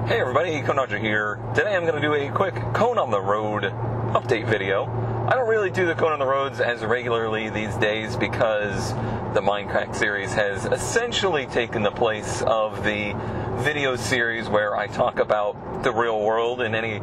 Hey everybody, Konaja here. Today I'm going to do a quick Cone on the Road update video. I don't really do the Cone on the Roads as regularly these days because the Mindcrack series has essentially taken the place of the video series where I talk about the real world in any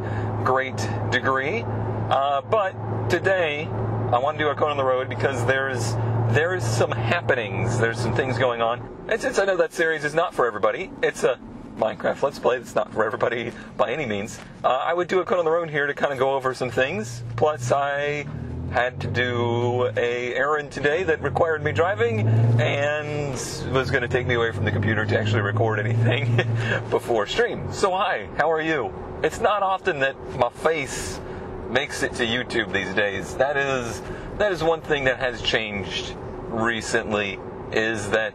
great degree. But today I want to do a Cone on the Road because there's some happenings, there's some things going on. And since I know that series is not for everybody, it's a Minecraft Let's Play that's not for everybody by any means, I would do a Cone on the Road here to kind of go over some things. Plus, I had to do an errand today that required me driving and was going to take me away from the computer to actually record anything before stream. So hi, how are you? It's not often that my face makes it to YouTube these days. That is one thing that has changed recently, is that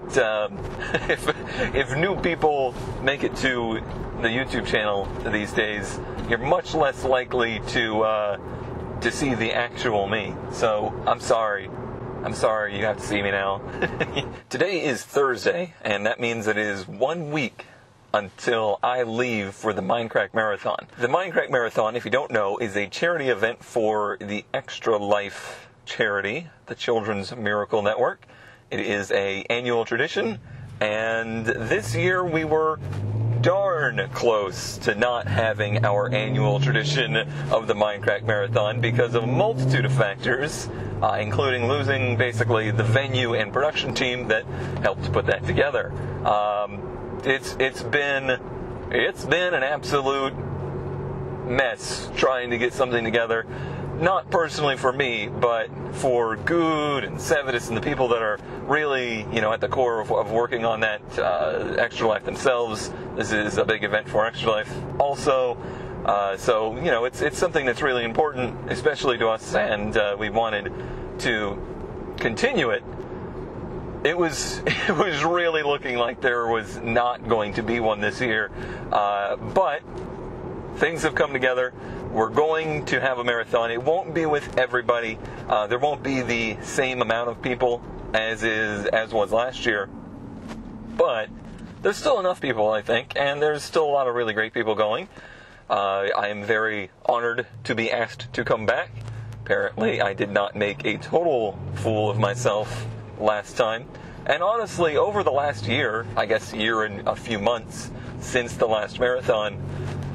if new people make it to the YouTube channel these days, you're much less likely to see the actual me. So I'm sorry you have to see me now. Today is Thursday, and that means it is 1 week until I leave for the Mindcrack Marathon. The Mindcrack Marathon, if you don't know, is a charity event for the Extra Life charity, the Children's Miracle Network. It is an annual tradition, and this year we were darn close to not having our annual tradition of the Mindcrack Marathon because of a multitude of factors, including losing basically the venue and production team that helped put that together. It's been an absolute mess trying to get something together. Not personally for me, but for Good and Sevidus and the people that are really, at the core of working on that Extra Life themselves. This is a big event for Extra Life also. So, it's something that's really important, especially to us, and we wanted to continue it. It was really looking like there was not going to be one this year, but things have come together. We're going to have a marathon. It won't be with everybody. There won't be the same amount of people as was last year. But there's still enough people, I think, and there's still a lot of really great people going. I am very honored to be asked to come back. Apparently, I did not make a total fool of myself last time. And honestly, over the last year, I guess year and a few months since the last marathon,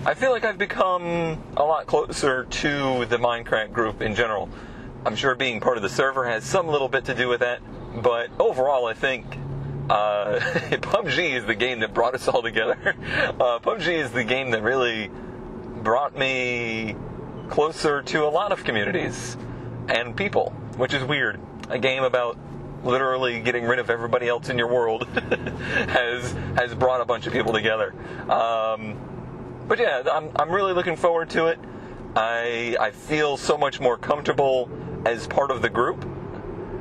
I feel like I've become a lot closer to the Mindcrack group in general. I'm sure being part of the server has some little bit to do with that, but overall I think PUBG is the game that brought us all together. PUBG is the game that really brought me closer to a lot of communities and people, which is weird. A game about literally getting rid of everybody else in your world has brought a bunch of people together. But yeah, I'm really looking forward to it. I feel so much more comfortable as part of the group.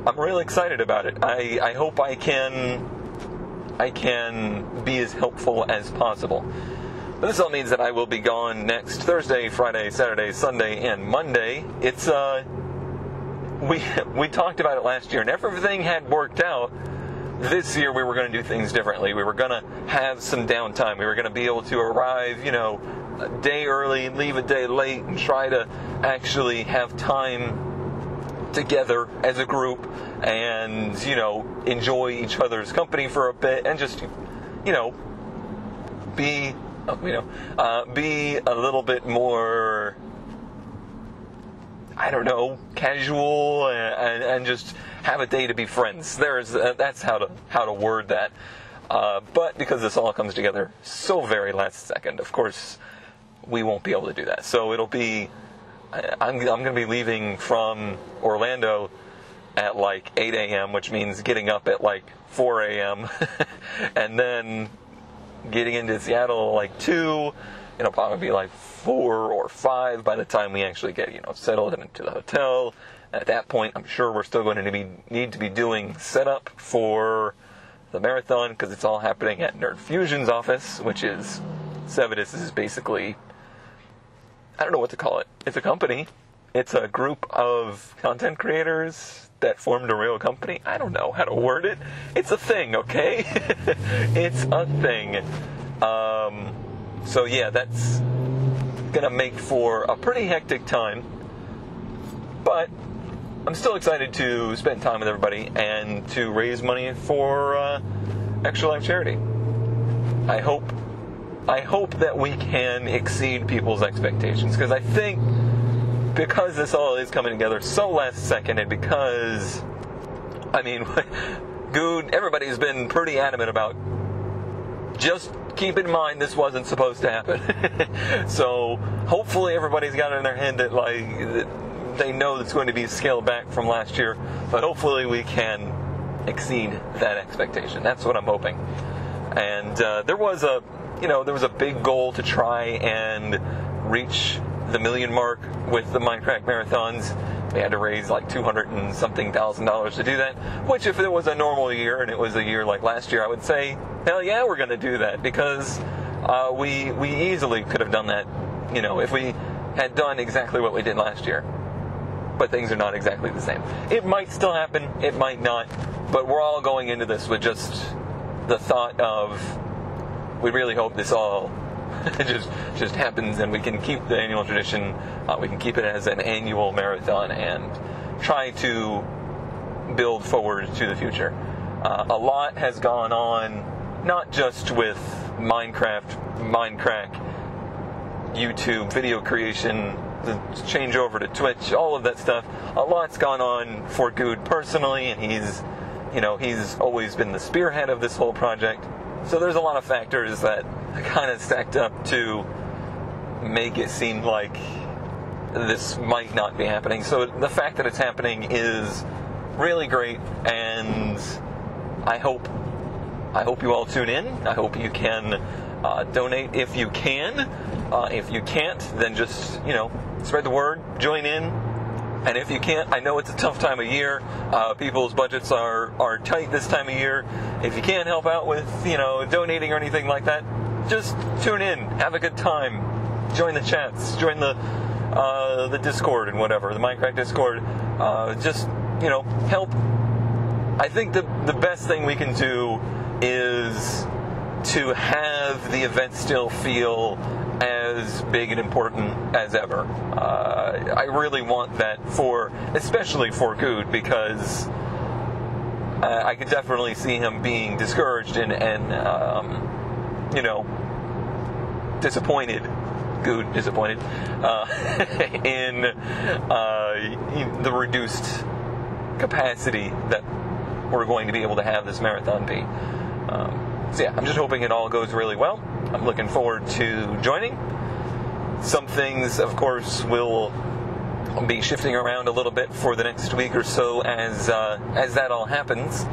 I'm really excited about it. I hope I can be as helpful as possible. But this all means that I will be gone next Thursday, Friday, Saturday, Sunday, and Monday. It's we talked about it last year, and everything had worked out. This year we were going to do things differently. We were going to have some downtime. We were going to be able to arrive, a day early, leave a day late, and try to actually have time together as a group and, enjoy each other's company for a bit and just, be a little bit more, casual and just have a day to be friends. That's how to word that. But because this all comes together so very last second, of course, we won't be able to do that. So it'll be, I'm going to be leaving from Orlando at like 8 a.m., which means getting up at like 4 a.m. and then getting into Seattle at like 2. It'll probably be like 4 or 5 by the time we actually get, settled into the hotel. At that point, I'm sure we're still going to need to be doing setup for the marathon because it's all happening at Nerd Fusion's office, which is Sevidus is basically, I don't know what to call it. It's a company. It's a group of content creators that formed a real company. I don't know how to word it. It's a thing, okay? It's a thing. So yeah, that's gonna make for a pretty hectic time, but I'm still excited to spend time with everybody and to raise money for Extra Life Charity. I hope that we can exceed people's expectations, because I think because this all is coming together so last second, and because, I mean, Good, everybody's been pretty adamant about just keep in mind this wasn't supposed to happen. So hopefully everybody's got it in their head that they know it's going to be scaled back from last year, but hopefully we can exceed that expectation. That's what I'm hoping. And there was a big goal to try and reach the million mark with the Mindcrack marathons. We had to raise like $200 and something thousand to do that, which if it was a normal year and it was a year like last year, I would say, hell yeah, we're going to do that, because we easily could have done that, if we had done exactly what we did last year. But things are not exactly the same. It might still happen, it might not, but we're all going into this with just the thought of, we really hope this all just happens and we can keep the annual tradition, we can keep it as an annual marathon and try to build forward to the future. A lot has gone on, not just with Mindcrack, YouTube, video creation, the change over to Twitch, all of that stuff. A lot's gone on for Good personally, and he's always been the spearhead of this whole project. So there's a lot of factors that kind of stacked up to make it seem like this might not be happening. So the fact that it's happening is really great, and I hope you all tune in. I hope you can donate if you can. If you can't, then just spread the word, join in. And if you can't, I know it's a tough time of year. People's budgets are tight this time of year. If you can't help out with, donating or anything like that, just tune in, have a good time, join the chats, join the Discord and whatever, the Mindcrack Discord. Just, help. I think the best thing we can do is to have the event still feel as big and important as ever. I really want that especially for Good, because I could definitely see him being discouraged and disappointed. Good disappointed in the reduced capacity that we're going to be able to have this marathon be. So yeah, I'm just hoping it all goes really well. I'm looking forward to joining. Some things, of course, will be shifting around a little bit for the next week or so as that all happens.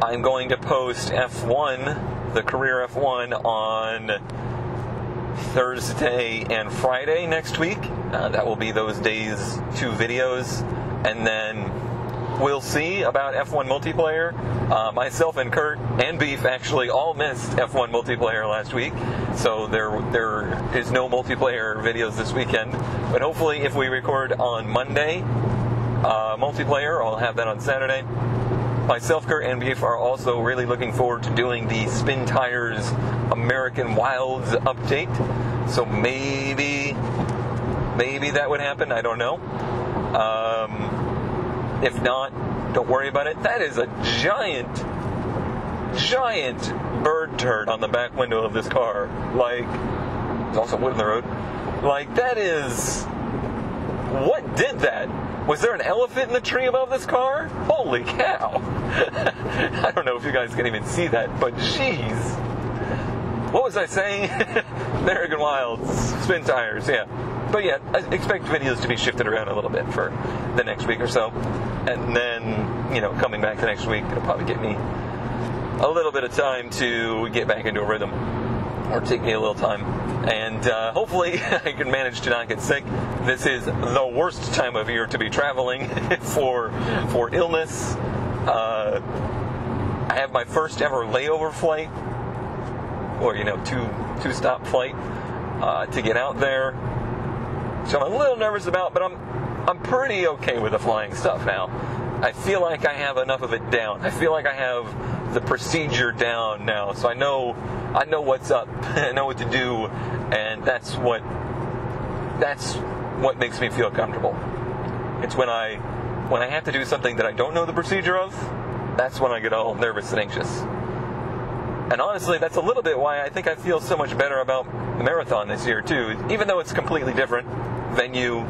I'm going to post F1, the career F1, on Thursday and Friday next week. That will be those days, 2 videos, and then we'll see about F1 multiplayer. Myself and Kurt and Beef actually all missed F1 multiplayer last week, so there is no multiplayer videos this weekend. But hopefully, if we record on Monday, multiplayer, I'll have that on Saturday. Myself, Kurt, and Beef are also really looking forward to doing the Spin Tires American Wilds update. So maybe that would happen. I don't know. If not, don't worry about it. That is a giant bird turd on the back window of this car. There's also wood in the road. That is... What did that? Was there an elephant in the tree above this car? Holy cow. I don't know if you guys can even see that, but jeez. What was I saying? American Wilds, Spin Tires, yeah. But yeah, I expect videos to be shifted around a little bit for the next week or so. And then, coming back the next week, it'll probably get me a little bit of time to get back into a rhythm. Or take me a little time. And hopefully I can manage to not get sick. This is the worst time of year to be traveling for illness. I have my first ever layover flight. Or, two-stop flight to get out there. So I'm a little nervous about, but I'm pretty okay with the flying stuff now. I feel like I have enough of it down. I feel like I have the procedure down now, so I know what's up. I know what to do, and that's what makes me feel comfortable. It's when I have to do something that I don't know the procedure of, that's when I get all nervous and anxious. And honestly, that's a little bit why I think I feel so much better about the marathon this year too. Even though it's completely different venue,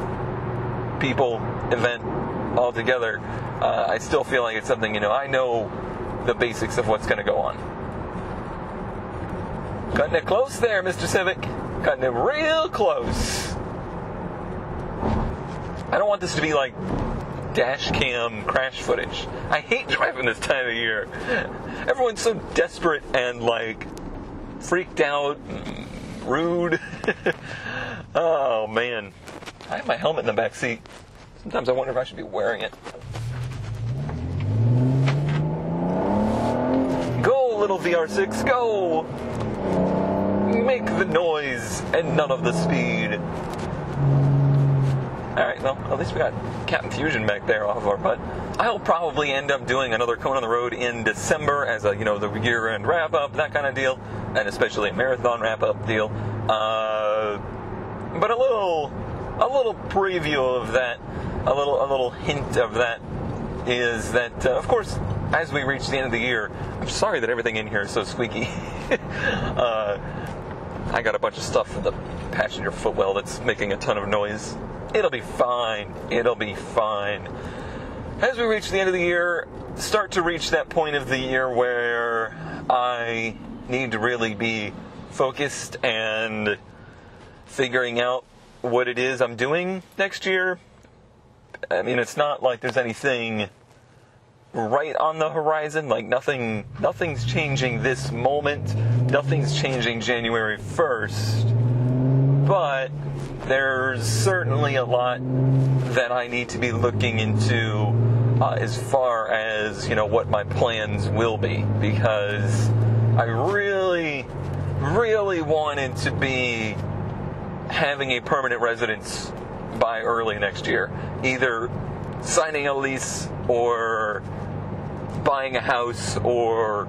people, event, all together, I still feel like it's something, I know the basics of what's going to go on. Cutting it close there, Mr. Civic. Cutting it real close. I don't want this to be like dash cam crash footage. I hate driving this time of year. Everyone's so desperate and like freaked out, and rude. Oh man. I have my helmet in the back seat. Sometimes I wonder if I should be wearing it. Go, little VR6, go! Make the noise and none of the speed. Alright, well, at least we got Captain Fusion back there off of our butt. I'll probably end up doing another Cone on the Road in December as a, the year-end wrap-up, that kind of deal, and especially a marathon wrap-up deal. But a little preview of that, a little hint of that is that, of course, as we reach the end of the year, I'm sorry that everything in here is so squeaky. I got a bunch of stuff in the passenger footwell that's making a ton of noise. It'll be fine. It'll be fine. As we reach the end of the year, start to reach that point of the year where I need to really be focused and figuring out what it is I'm doing next year. I mean, it's not like there's anything right on the horizon, like nothing's changing this moment, nothing's changing January 1st, but there's certainly a lot that I need to be looking into as far as, what my plans will be, because I really, really wanted to be having a permanent residence by early next year, either signing a lease or buying a house or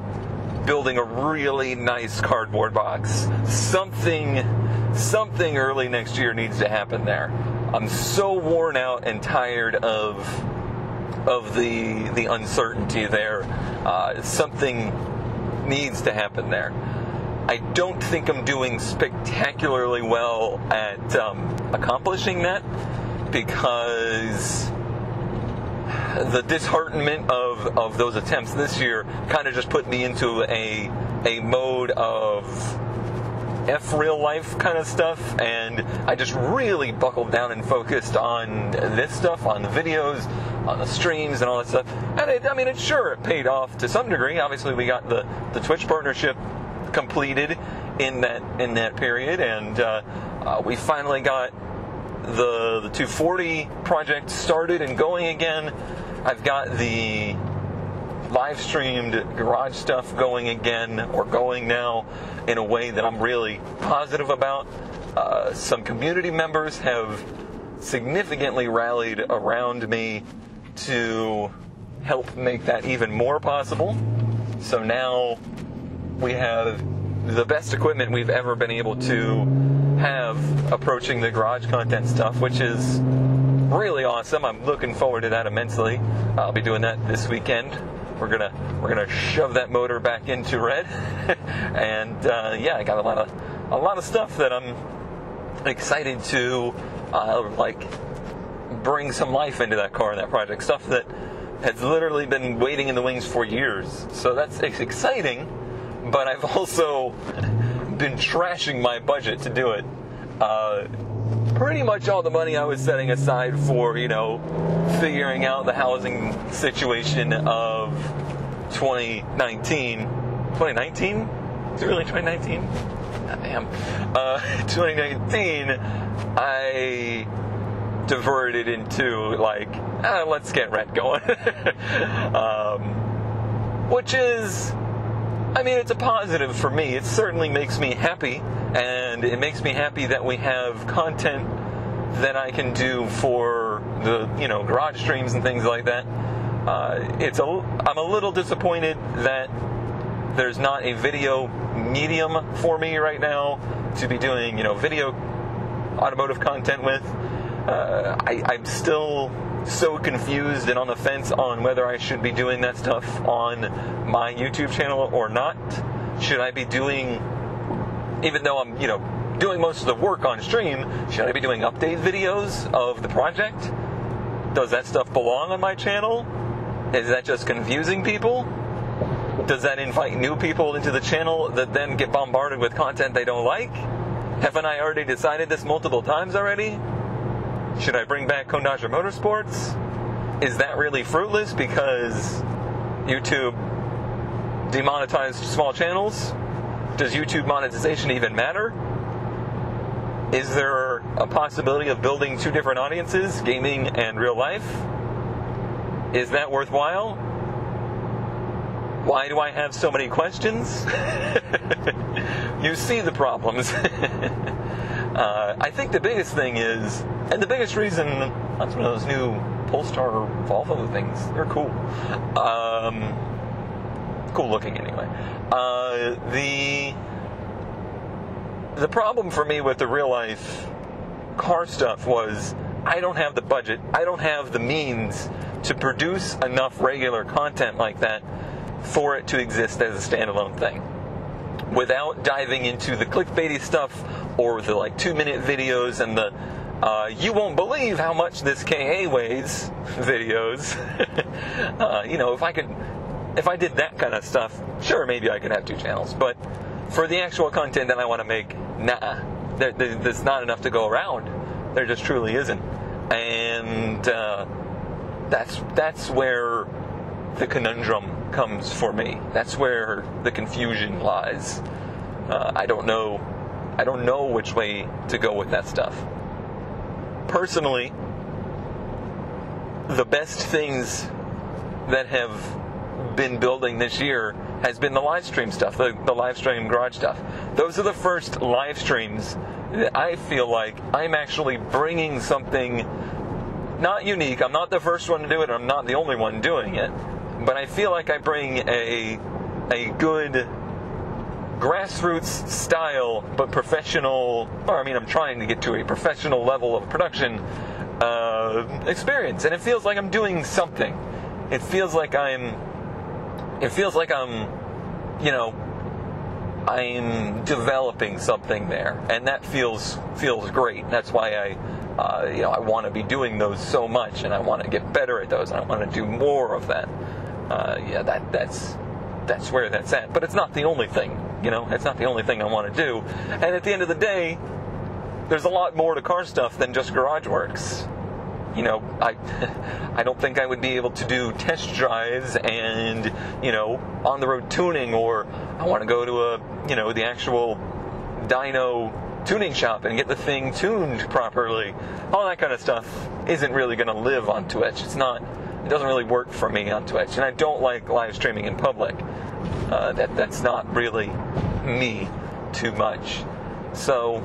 building a really nice cardboard box. Something early next year needs to happen there. I'm so worn out and tired of the uncertainty there. Something needs to happen there. I don't think I'm doing spectacularly well at accomplishing that, because the disheartenment of those attempts this year kind of just put me into a mode of F real life kind of stuff, and I just really buckled down and focused on this stuff, on the videos, on the streams and all that stuff. And it paid off to some degree. Obviously we got the Twitch partnership completed in that period, and we finally got the 240 project started and going again. I've got the live streamed garage stuff going again, or going now, in a way that I'm really positive about. Some community members have significantly rallied around me to help make that even more possible. So now we have the best equipment we've ever been able to have approaching the garage content stuff, which is really awesome. I'm looking forward to that immensely. I'll be doing that this weekend. We're gonna shove that motor back into red, and I got a lot of stuff that I'm excited to bring some life into that car and that project. Stuff that has literally been waiting in the wings for years. So that's exciting. But I've also been trashing my budget to do it. Pretty much all the money I was setting aside for, figuring out the housing situation of 2019. 2019? Is it really 2019? God damn. 2019, I diverted into, let's get rent going. Which is... it's a positive for me. It certainly makes me happy, and it makes me happy that we have content that I can do for the, garage streams and things like that. I'm a little disappointed that there's not a video medium for me right now to be doing, video automotive content with. I'm still so confused and on the fence on whether I should be doing that stuff on my YouTube channel or not. Should I be doing, even though I'm, doing most of the work on stream, should I be doing update videos of the project? Does that stuff belong on my channel? Is that just confusing people? Does that invite new people into the channel that then get bombarded with content they don't like? Haven't I already decided this multiple times already? Should I bring back Kondasher Motorsports? Is that really fruitless because YouTube demonetized small channels? Does YouTube monetization even matter? Is there a possibility of building two different audiences, gaming and real life? Is that worthwhile? Why do I have so many questions? You see the problems. I think the biggest thing is, and the biggest reason, that's one of those new Polestar Volvo things. They're cool. Cool looking anyway. The problem for me with the real life car stuff was I don't have the budget, I don't have the means to produce enough regular content like that for it to exist as a standalone thing. Without diving into the clickbaity stuff or the 2-minute videos and the you won't believe how much this KA weighs videos. If I did that kind of stuff, sure, maybe I could have two channels. But for the actual content that I want to make, nah, there's not enough to go around. There just truly isn't. And that's where the conundrum comes for me. That's where the confusion lies. I don't know which way to go with that stuff. Personally, the best things that have been building this year has been the live stream stuff, the live stream garage stuff. Those are the first live streams that I feel like I'm actually bringing something not unique. I'm not the first one to do it. I'm not the only one doing it. But I feel like I bring a good grassroots style, but professional, I'm trying to get to a professional level of production experience. And it feels like I'm doing something. It feels like I'm developing something there, and that feels great. That's why I want to be doing those so much, and I want to get better at those, and I want to do more of that. That's where that's at. But it's not the only thing. It's not the only thing I want to do. And at the end of the day, there's a lot more to car stuff than just garage works. I don't think I would be able to do test drives and, on the road tuning, or I want to go to the actual dyno tuning shop and get the thing tuned properly. All that kind of stuff isn't really going to live on Twitch. It doesn't really work for me on Twitch, and I don't like live streaming in public. That's not really me too much. So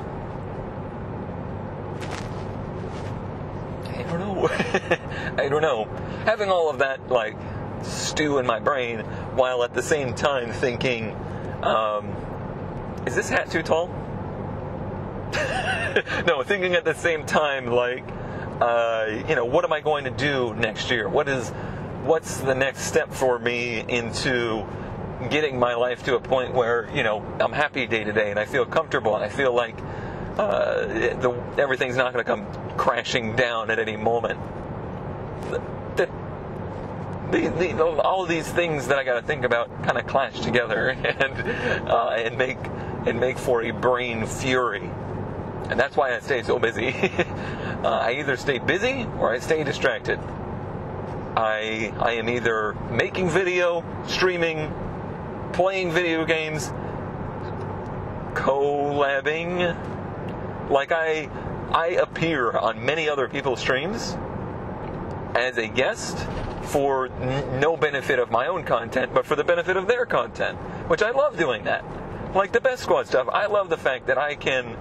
I don't know. I don't know. Having all of that stew in my brain while at the same time thinking, is this hat too tall? No, thinking at the same time what am I going to do next year? What's the next step for me into getting my life to a point where, I'm happy day to day and I feel comfortable and I feel like everything's not going to come crashing down at any moment. All of these things that I got to think about kind of clash together and make for a brain fury. And that's why I stay so busy. I either stay busy or I stay distracted. I am either making video, streaming, playing video games, collabing. I appear on many other people's streams as a guest for no benefit of my own content, but for the benefit of their content, which I love doing that. Like the Best Squad stuff, I love the fact that I can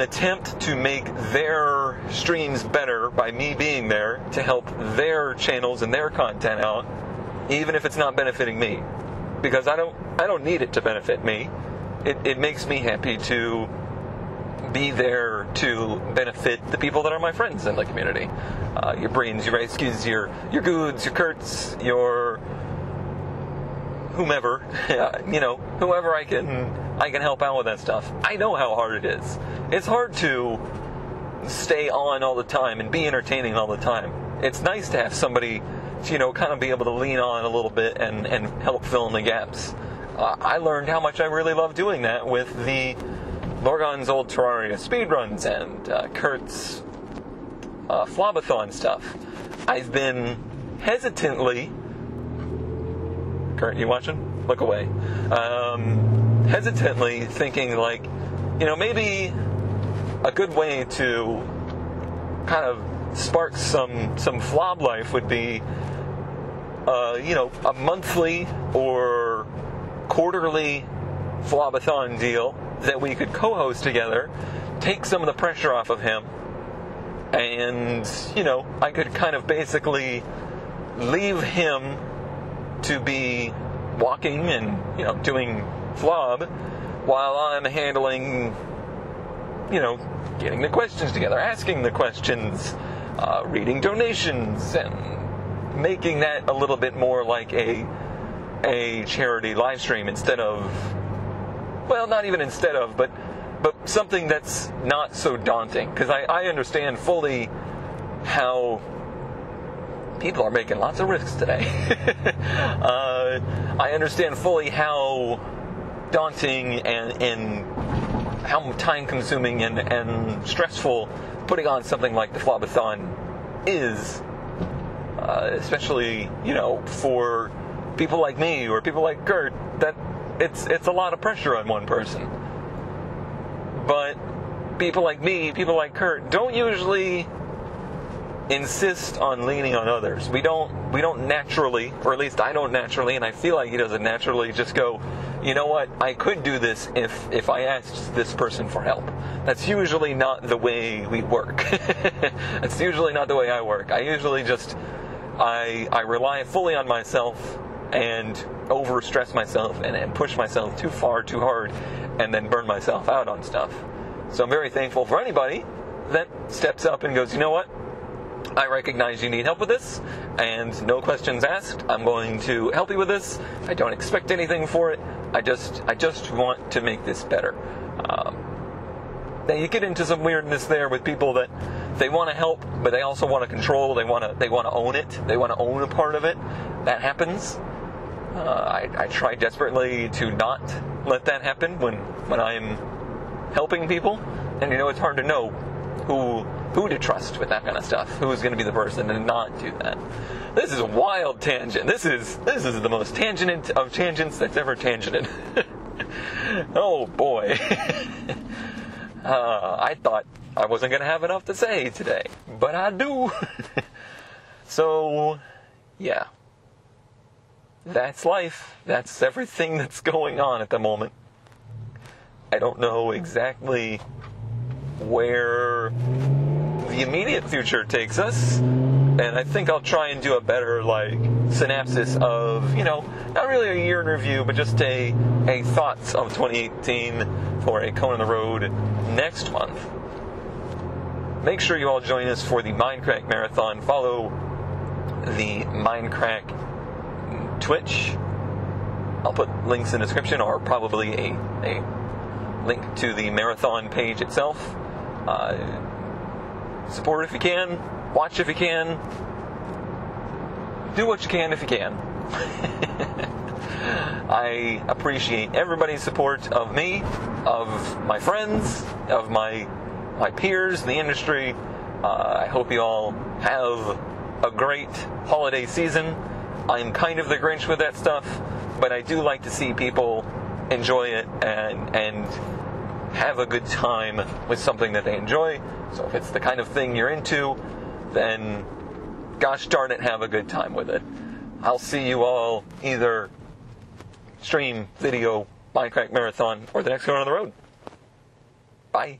attempt to make their streams better by me being there to help their channels and their content out, even if it's not benefiting me. because I don't need it to benefit me. It makes me happy to be there to benefit the people that are my friends in the community. Your Brains, your Rescues, your Goods, your Kurtz, your whomever, whoever I can help out with that stuff. I know how hard it is. It's hard to stay on all the time and be entertaining all the time. It's nice to have somebody, kind of be able to lean on a little bit and help fill in the gaps. I learned how much I really love doing that with the Morgan's Old Terraria speedruns and Kurt's Flobathon stuff. I've been hesitantly... Kurt, you watching? Look away. Hesitantly thinking maybe a good way to kind of spark some flob life would be, a monthly or quarterly Flobathon deal that we could co-host together, take some of the pressure off of him, and, I could kind of basically leave him to be walking and, doing Flob while I'm handling, getting the questions together, asking the questions, reading donations, and making that a little bit more like a charity live stream instead of, not even instead of, but something that's not so daunting, because I understand fully how people are making lots of risks today. I understand fully how daunting and how time-consuming and stressful putting on something like the Flobathon is, especially, for people like me or people like Kurt, that it's a lot of pressure on one person. But people like me, people like Kurt, don't usually insist on leaning on others. We don't naturally, or at least I don't naturally, and I feel like he doesn't naturally just go, you know what, I could do this if I asked this person for help. That's usually not the way we work. That's usually not the way I work. I usually just, I rely fully on myself and overstress myself and push myself too far, too hard, and then burn myself out on stuff. So I'm very thankful for anybody that steps up and goes, you know what, I recognize you need help with this, and no questions asked. I'm going to help you with this. I don't expect anything for it. I just want to make this better. Now you get into some weirdness there with people that they want to help, but they also want to control. They want to own it. They want to own a part of it. That happens. I try desperately to not let that happen when I'm helping people, and it's hard to know who to trust with that kind of stuff. Who's going to be the person to not do that? This is a wild tangent. This is the most tangent of tangents that's ever tangented. Oh boy. I thought I wasn't going to have enough to say today, but I do. So, yeah. That's life. That's everything that's going on at the moment. I don't know exactly where the immediate future takes us, and I think I'll try and do a better synopsis of, not really a year in review, but just a thoughts of 2018 for a Cone on the Road next month. Make sure you all join us for the Mindcrack Marathon. Follow the Mindcrack Twitch. I'll put links in the description, or probably a link to the marathon page itself. Support if you can. Watch if you can. Do what you can if you can. I appreciate everybody's support of me, of my friends, of my peers in the industry. I hope you all have a great holiday season. I'm kind of the Grinch with that stuff, but I do like to see people enjoy it and have a good time with something that they enjoy. So if it's the kind of thing you're into, then gosh darn it, have a good time with it. I'll see you all either stream, video, Mindcrack Marathon, or the next Cone on the Road. Bye.